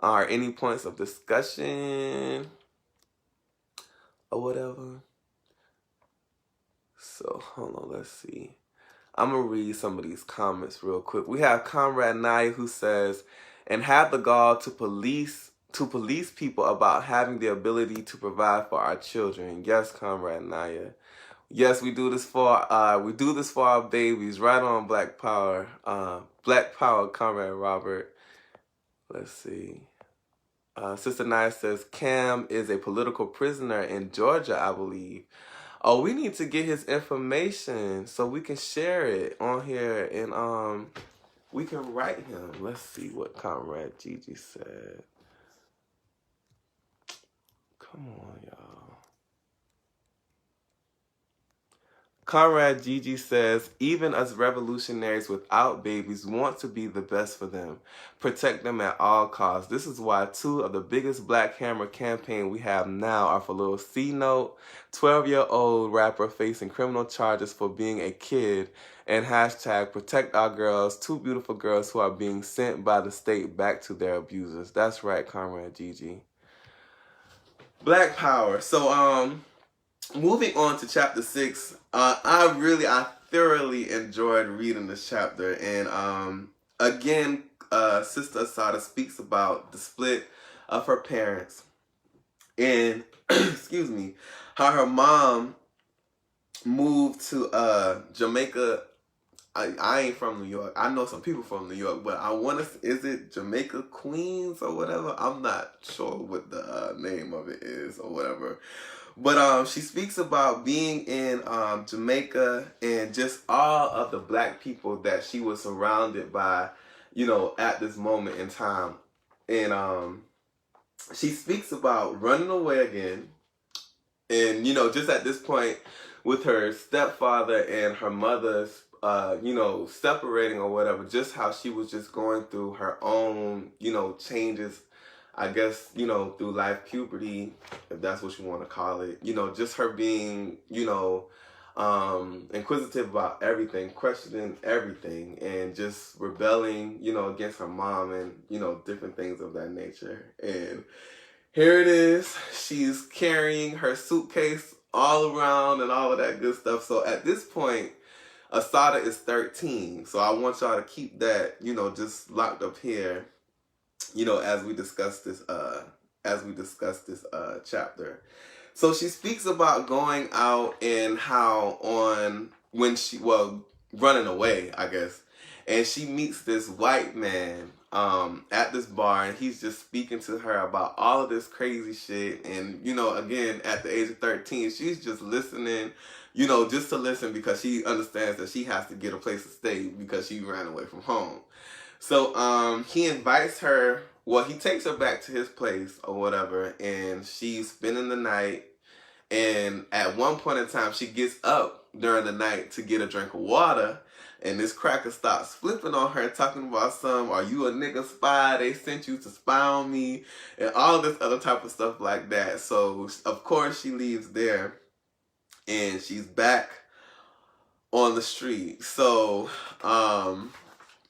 or any points of discussion or whatever? So hold on, let's see. I'm going to read some of these comments real quick. We have Comrade Naya, who says, and have the gall to police people about having the ability to provide for our children. Yes, Comrade Naya. Yes, we do this for our babies. Right on, Black Power. Black Power, Comrade Robert. Let's see. Sister Naya says, Cam is a political prisoner in Georgia, I believe. Oh, we need to get his information so we can share it on here, and we can write him. Let's see what Comrade Gigi said. Come on, y'all. Comrade Gigi says, even us revolutionaries without babies want to be the best for them. Protect them at all costs. This is why 2 of the biggest Black Hammer campaign we have now are for little C-Note, 12-year-old rapper facing criminal charges for being a kid, and hashtag protect our girls, 2 beautiful girls who are being sent by the state back to their abusers. That's right, Comrade Gigi. Black Power. So, moving on to chapter 6, I thoroughly enjoyed reading this chapter, and again, Sister Assata speaks about the split of her parents, and excuse me, how her mom moved to Jamaica. I ain't from New York. I know some people from New York, but is it Jamaica, Queens, or whatever? I'm not sure what the name of it is or whatever. But she speaks about being in Jamaica and just all of the Black people that she was surrounded by, at this moment in time. And she speaks about running away again. And, just at this point with her stepfather and her mother's, separating or whatever, just how she was just going through her own, changes, I guess, through life, puberty, if that's what you want to call it, just her being, inquisitive about everything, questioning everything, and just rebelling, against her mom and, different things of that nature. And here it is. She's carrying her suitcase all around and all of that good stuff. So at this point, Assata is 13. So I want y'all to keep that, just locked up here, as we discuss this chapter. So she speaks about going out and how running away, I guess. And she meets this white man at this bar, and he's just speaking to her about all of this crazy shit. And, again, at the age of 13, she's just listening, just to listen, because she understands that she has to get a place to stay because she ran away from home. So he invites her, he takes her back to his place or whatever, and she's spending the night. And at one point in time, she gets up during the night to get a drink of water, and this cracker starts flipping on her, talking about are you a nigga spy? They sent you to spy on me, and all this other type of stuff like that. So, of course, she leaves there, and she's back on the street. So,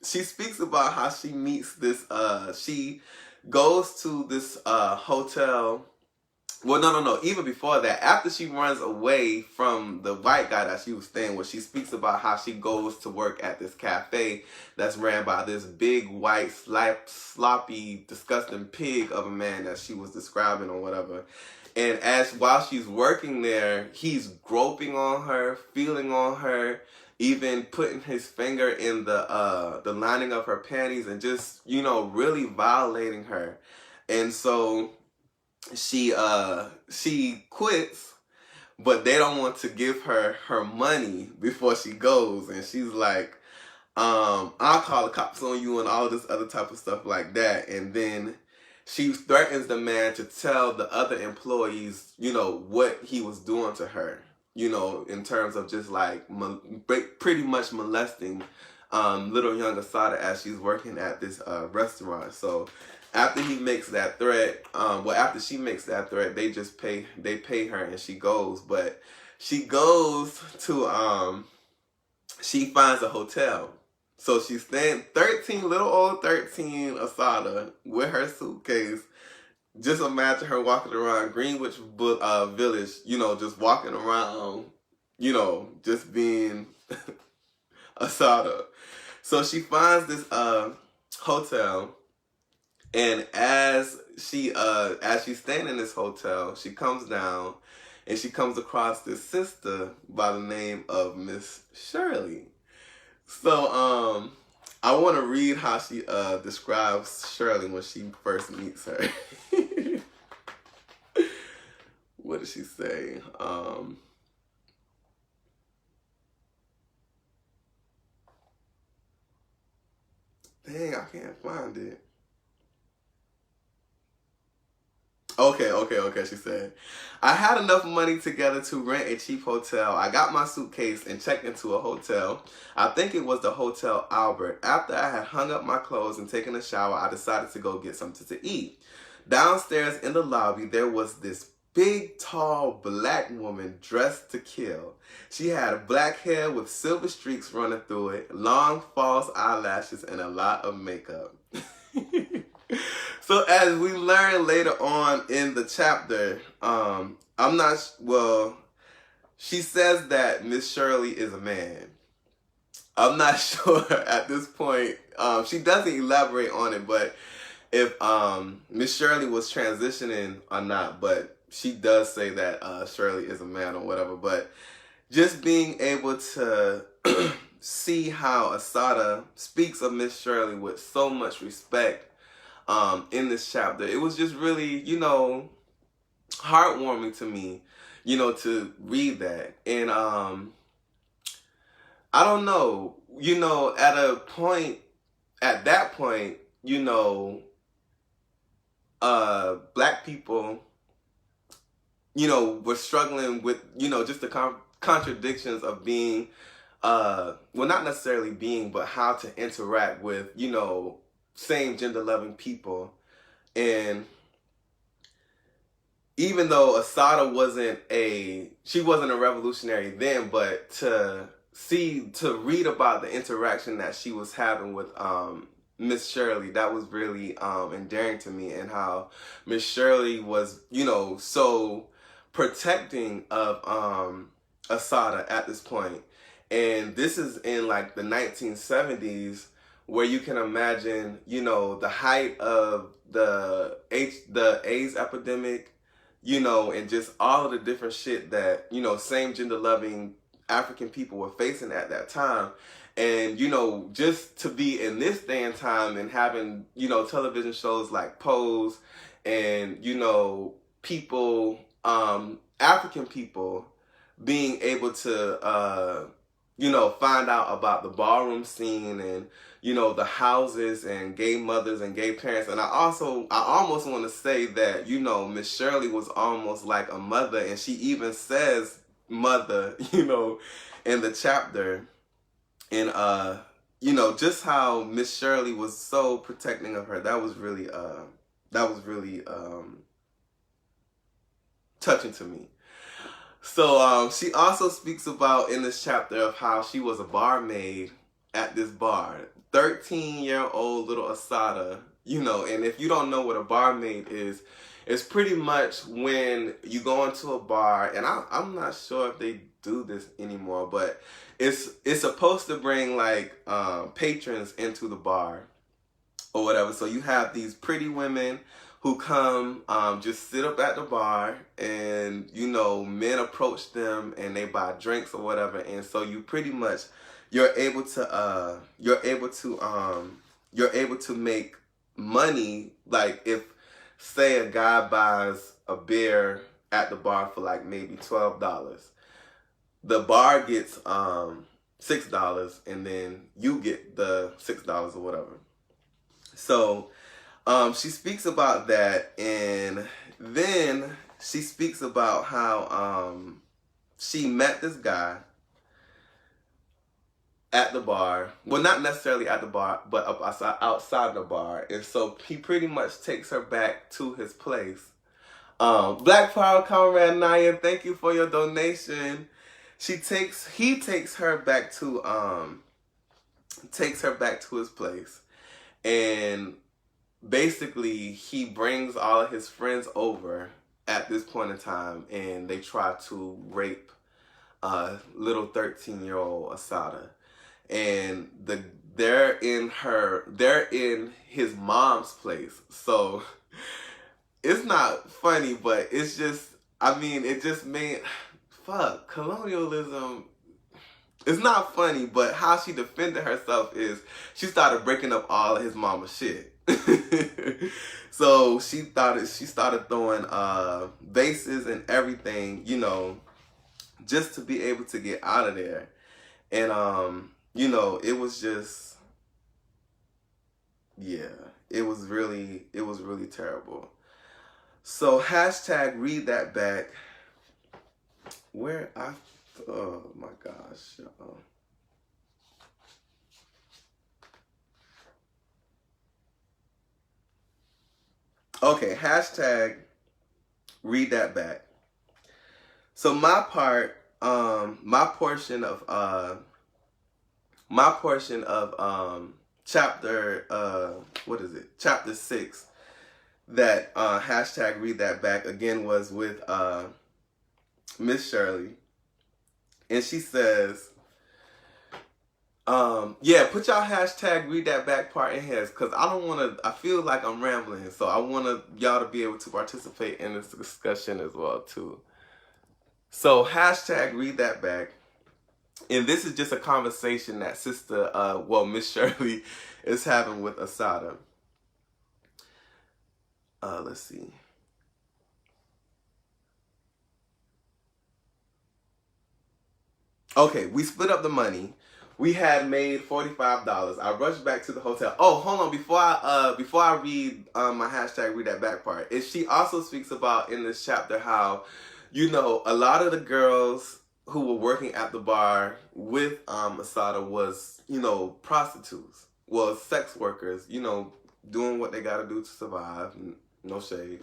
she speaks about how she meets this, she goes to this hotel. Well, no. Even before that, after she runs away from the white guy that she was staying with, she speaks about how she goes to work at this cafe that's ran by this big, white, sloppy, disgusting pig of a man that she was describing or whatever. And while she's working there, he's groping on her, feeling on her, even putting his finger in the lining of her panties and just, really violating her. And so she quits, but they don't want to give her her money before she goes. And she's like, I'll call the cops on you and all this other type of stuff like that. And then she threatens the man to tell the other employees, what he was doing to her, in terms of just like pretty much molesting little young Assata as she's working at this restaurant. So after he makes that threat, after she makes that threat, they pay her and she goes. But she goes to, she finds a hotel. So she's staying, little old 13 Assata with her suitcase. Just imagine her walking around Greenwich Village, just walking around, just being Assata. So she finds this hotel, and as she's staying in this hotel, she comes down and she comes across this sister by the name of Miss Shirley. So I want to read how she describes Shirley when she first meets her. What does she say? Dang, I can't find it. Okay, she said, I had enough money together to rent a cheap hotel. I got my suitcase and checked into a hotel. I think it was the Hotel Albert. After I had hung up my clothes and taken a shower, I decided to go get something to eat. Downstairs in the lobby, there was this big, tall, black woman dressed to kill. She had black hair with silver streaks running through it, long false eyelashes, and a lot of makeup. So as we learn later on in the chapter, she says that Miss Shirley is a man. I'm not sure at this point. She doesn't elaborate on it, but if Miss Shirley was transitioning or not, but she does say that Shirley is a man or whatever. But just being able to see how Assata speaks of Miss Shirley with so much respect in this chapter, it was just really, heartwarming to me, to read that. And I don't know, at that point, black people, were struggling with, just the contradictions of being, well, not necessarily being, but how to interact with, same gender loving people. And even though Assata wasn't a revolutionary then, but to read about the interaction that she was having with Miss Shirley, that was really endearing to me, and how Miss Shirley was, so protecting of Assata at this point. And this is in like the 1970s, where you can imagine, the height of the AIDS epidemic, and just all of the different shit that, same gender loving African people were facing at that time. And, just to be in this day and time and having, television shows like Pose and, people, African people being able to, find out about the ballroom scene and, the houses and gay mothers and gay parents. And I almost want to say that, Miss Shirley was almost like a mother, and she even says mother, in the chapter. And, just how Miss Shirley was so protecting of her, that was really touching to me. So she also speaks about in this chapter of how she was a barmaid at this bar. 13-year-old little Assata, and if you don't know what a barmaid is, it's pretty much when you go into a bar, and I'm not sure if they do this anymore, but it's supposed to bring like patrons into the bar or whatever. So you have these pretty women who come just sit up at the bar, and you know, men approach them and they buy drinks or whatever, and so you pretty much you're able to make money. Like if say a guy buys a beer at the bar for like maybe $12, the bar gets $6, and then you get the $6 or whatever. So she speaks about that, and then she speaks about how she met this guy at the bar. Well, not necessarily at the bar, but outside the bar. And so he pretty much takes her back to his place. Black Power Comrade Naya, thank you for your donation. He takes her back to his place, and basically he brings all of his friends over at this point in time, and they try to rape little 13-year-old Assata. And they're in his mom's place. So it's not funny, but it's just, I mean, it just made, fuck, colonialism. It's not funny, but how she defended herself is she started breaking up all of his mama's shit. So she started throwing vases and everything, you know, just to be able to get out of there. And you know, it was just, yeah, it was really terrible. So hashtag read that back. Oh my gosh. Okay, hashtag read that back. So my portion of chapter chapter 6, that hashtag read that back again was with Miss Shirley, and she says, yeah, put y'all hashtag read that back part in here, because I feel like I'm rambling, so I want y'all to be able to participate in this discussion as well too. So hashtag read that back. And this is just a conversation that Miss Shirley is having with Assata. Let's see. Okay, we split up the money. We had made $45. I rushed back to the hotel. Oh, hold on. Before I read my hashtag read that back part, she also speaks about in this chapter how, you know, a lot of the girls who were working at the bar with Assata was, you know, prostitutes. Well, sex workers, you know, doing what they gotta do to survive. No shade.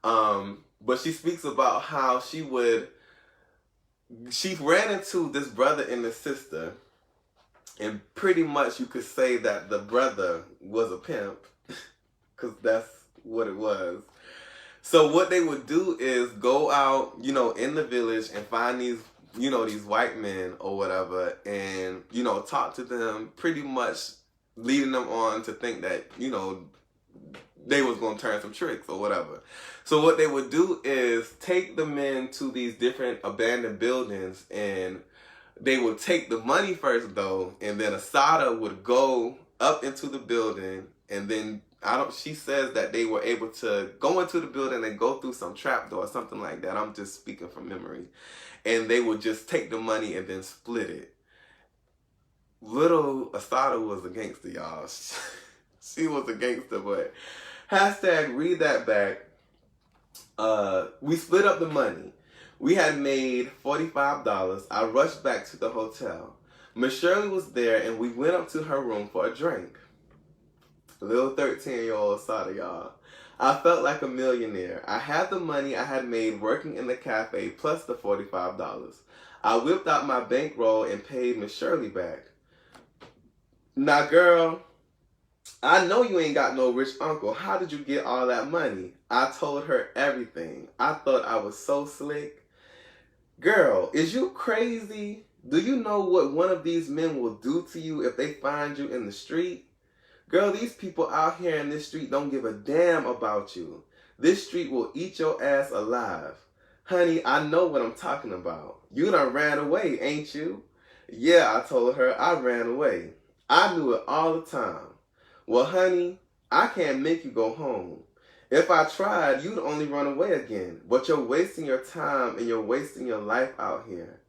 But she speaks about how she ran into this brother and this sister, and pretty much you could say that the brother was a pimp, because that's what it was. So what they would do is go out, you know, in the village and find these white men or whatever, and, you know, talk to them, pretty much leading them on to think that, you know, they was going to turn some tricks or whatever. So what they would do is take the men to these different abandoned buildings, and they would take the money first though, and then Assata would go up into the building, and then she says that they were able to go into the building and go through some trapdoor or something like that. I'm just speaking from memory. And they would just take the money and then split it. Little Assata was a gangster, y'all. She was a gangster, but hashtag read that back. We split up the money. We had made $45. I rushed back to the hotel. Miss Shirley was there, and we went up to her room for a drink. Little 13-year-old Assata, y'all. I felt like a millionaire. I had the money I had made working in the cafe plus the $45. I whipped out my bankroll and paid Miss Shirley back. Now, girl, I know you ain't got no rich uncle. How did you get all that money? I told her everything. I thought I was so slick. Girl, is you crazy? Do you know what one of these men will do to you if they find you in the street? Girl, these people out here in this street don't give a damn about you. This street will eat your ass alive. Honey, I know what I'm talking about. You done ran away, ain't you? Yeah, I told her I ran away. I knew it all the time. Well, honey, I can't make you go home. If I tried, you'd only run away again. But you're wasting your time and you're wasting your life out here.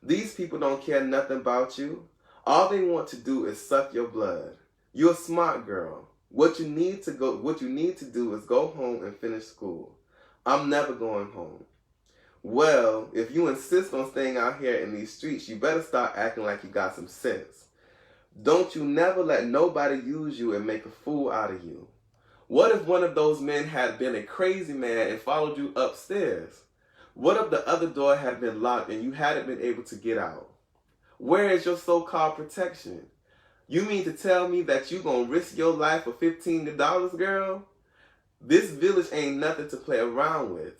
These people don't care nothing about you. All they want to do is suck your blood. You're a smart girl. What you need to do is go home and finish school. I'm never going home. Well, if you insist on staying out here in these streets, you better start acting like you got some sense. Don't you never let nobody use you and make a fool out of you. What if one of those men had been a crazy man and followed you upstairs? What if the other door had been locked and you hadn't been able to get out? Where is your so-called protection? You mean to tell me that you gonna risk your life for $15, girl? This village ain't nothing to play around with.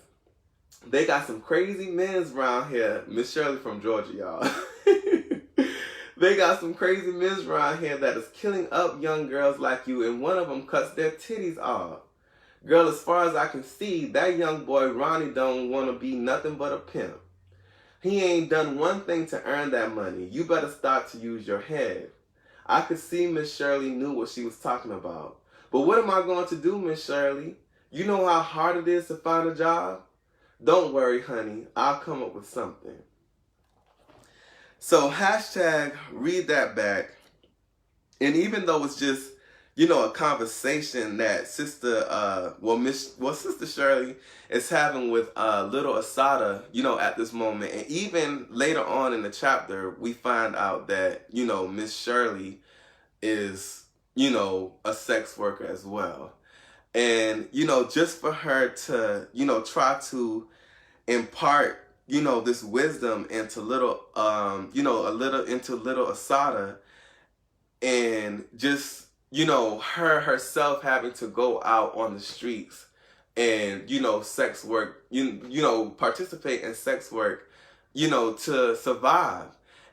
They got some crazy men's around here. Miss Shirley from Georgia, y'all. They got some crazy men around here that is killing up young girls like you, and one of them cuts their titties off. Girl, as far as I can see, that young boy Ronnie don't want to be nothing but a pimp. He ain't done one thing to earn that money. You better start to use your head. I could see Miss Shirley knew what she was talking about. But what am I going to do, Miss Shirley? You know how hard it is to find a job? Don't worry, honey. I'll come up with something. So hashtag read that back. And even though it's just, a conversation that Sister Shirley is having with little Assata, at this moment. And even later on in the chapter, we find out that, Miss Shirley is, a sex worker as well. And, just for her to, try to impart, this wisdom into little Assata, and just, her herself having to go out on the streets and, sex work, participate in sex work, to survive.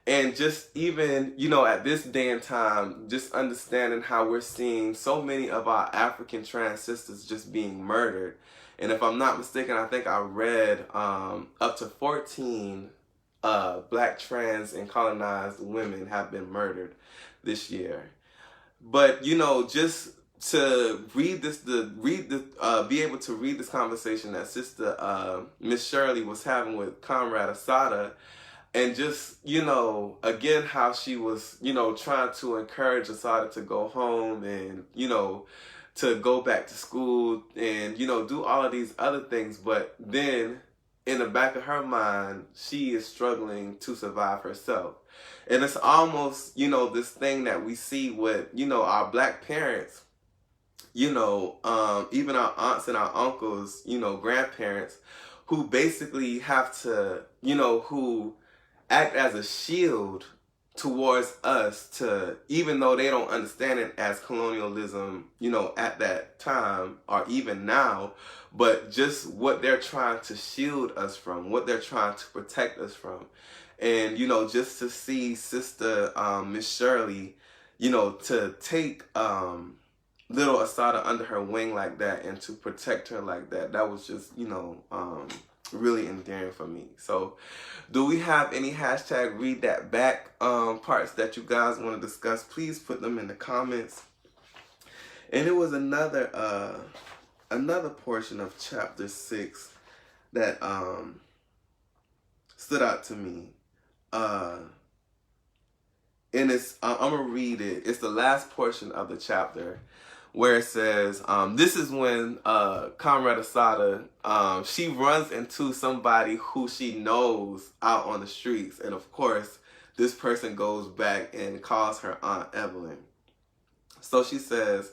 And just even, at this day and time, just understanding how we're seeing so many of our African trans sisters just being murdered. And if I'm not mistaken, I think I read up to 14 black trans and colonized women have been murdered this year. But, just to be able to read this conversation that Sister Miss Shirley was having with Comrade Assata, and just, again, how she was, trying to encourage Assata to go home and, to go back to school and, do all of these other things. But then in the back of her mind, she is struggling to survive herself. And it's almost, this thing that we see with, our black parents, even our aunts and our uncles, grandparents, who basically have to, who act as a shield towards us, to, even though they don't understand it as colonialism, at that time or even now, but just what they're trying to shield us from, what they're trying to protect us from. And, just to see Sister Miss Shirley, to take little Assata under her wing like that and to protect her like that, that was just, really endearing for me. So do we have any hashtag read that back parts that you guys want to discuss? Please put them in the comments. And it was another portion of chapter 6 that stood out to me. And it's I'm gonna read it. It's the last portion of the chapter, where it says, this is when Comrade Assata, she runs into somebody who she knows out on the streets. And of course, this person goes back and calls her Aunt Evelyn. So she says,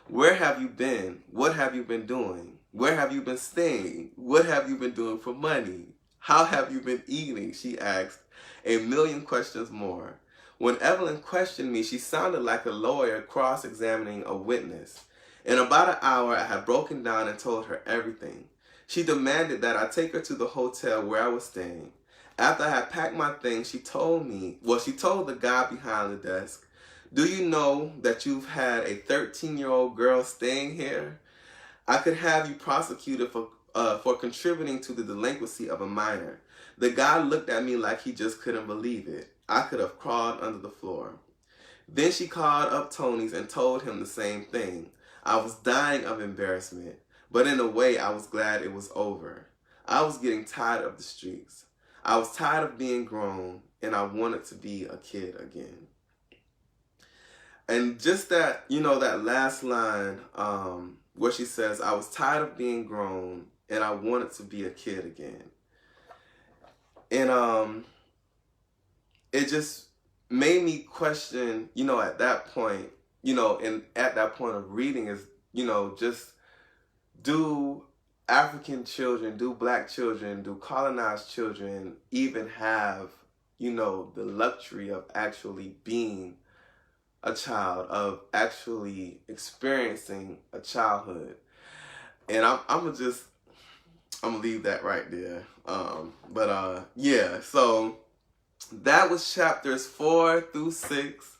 where have you been? What have you been doing? Where have you been staying? What have you been doing for money? How have you been eating? She asked a million questions more. When Evelyn questioned me, she sounded like a lawyer cross-examining a witness. In about an hour, I had broken down and told her everything. She demanded that I take her to the hotel where I was staying. After I had packed my things, she told the guy behind the desk, Do you know that you've had a 13-year-old girl staying here? I could have you prosecuted for contributing to the delinquency of a minor. The guy looked at me like he just couldn't believe it. I could have crawled under the floor. Then she called up Tony's and told him the same thing. I was dying of embarrassment, but in a way I was glad it was over. I was getting tired of the streets. I was tired of being grown, and I wanted to be a kid again. And just that, that last line, where she says, I was tired of being grown, and I wanted to be a kid again. And it just made me question, at that point, and at that point of reading is, just do African children, do black children, do colonized children even have, the luxury of actually being a child, of actually experiencing a childhood? And I'm gonna leave that right there. Yeah, so that was chapters 4 through 6.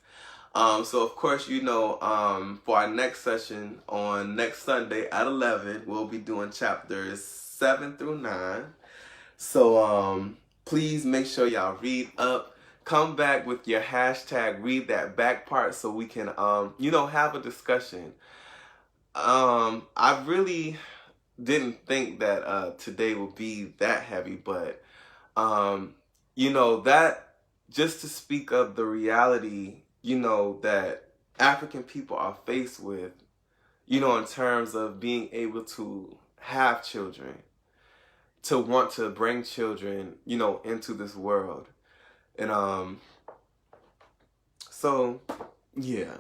So of course, for our next session on next Sunday at 11, we'll be doing chapters 7 through 9. So please make sure y'all read up. Come back with your hashtag read that back part so we can have a discussion. I really didn't think that today would be that heavy, but that just to speak of the reality, that African people are faced with, in terms of being able to have children, to want to bring children, into this world. And so yeah.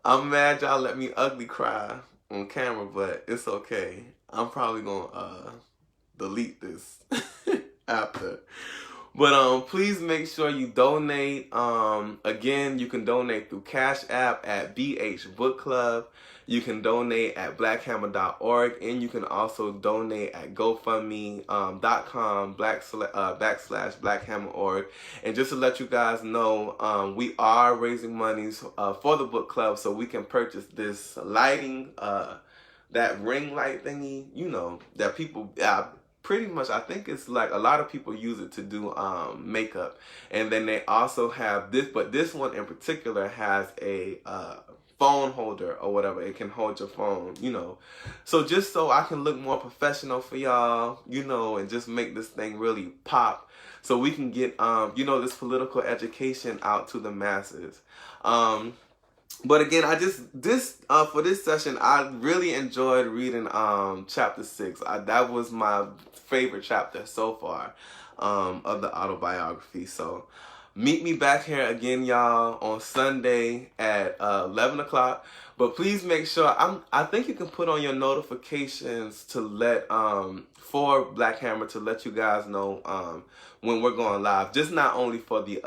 I'm mad y'all let me ugly cry on camera, but it's okay. I'm probably gonna delete this after. But please make sure you donate. Again, you can donate through Cash App at BH Book Club. You can donate at blackhammer.org, and you can also donate at GoFundMe.com / blackhammer.org. And just to let you guys know, we are raising monies for the book club so we can purchase this lighting, that ring light thingy, that people pretty much, I think it's like a lot of people use it to do makeup. And then they also have this, but this one in particular has a phone holder or whatever. It can hold your phone, So just so I can look more professional for y'all, and just make this thing really pop so we can get, this political education out to the masses. But again, for this session, I really enjoyed reading chapter 6. That was my favorite chapter so far of the autobiography. So meet me back here again, y'all, on Sunday at 11 o'clock. But please make sure, I think you can put on your notifications to let, for Black Hammer, to let you guys know when we're going live. Just not only for the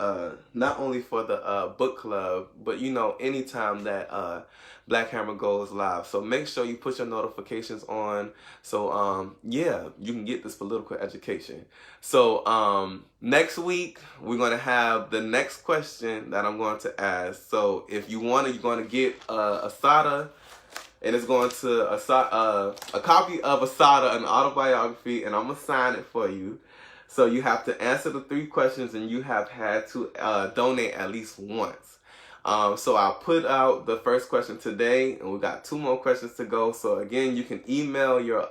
book club, but anytime that Black Hammer goes live. So make sure you put your notifications on so you can get this political education. So next week we're gonna have the next question that I'm going to ask. So if you want, you're going to get Assata, and it's going to a copy of Assata, an autobiography, and I'm gonna sign it for you. So you have to answer the 3 questions, and you have had to donate at least once. So I'll put out the first question today, and we got 2 more questions to go. So again, you can email your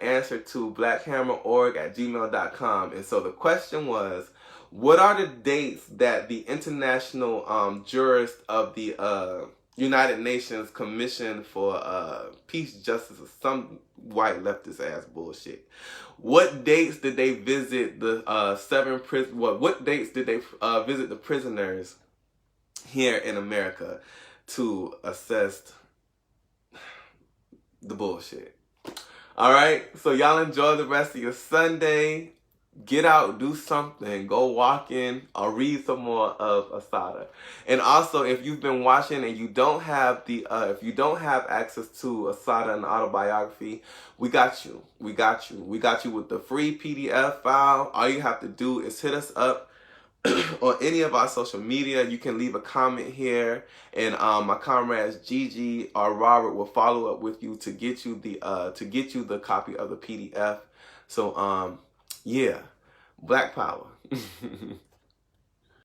answer to blackhammerorg@gmail.com. And so the question was, what are the dates that the International Jurist of the United Nations Commission for Peace, Justice, or some white leftist ass bullshit? What dates did they visit the what dates did they visit the prisoners here in America to assess the bullshit? All right, so y'all enjoy the rest of your Sunday. Get out, do something, go walk in, or read some more of Assata. And also, if you've been watching and you don't have if you don't have access to Assata and autobiography, we got you. We got you with the free PDF file. All you have to do is hit us up on any of our social media. You can leave a comment here, and my comrades Gigi or Robert will follow up with you to get you the copy of the PDF. So yeah, Black Power.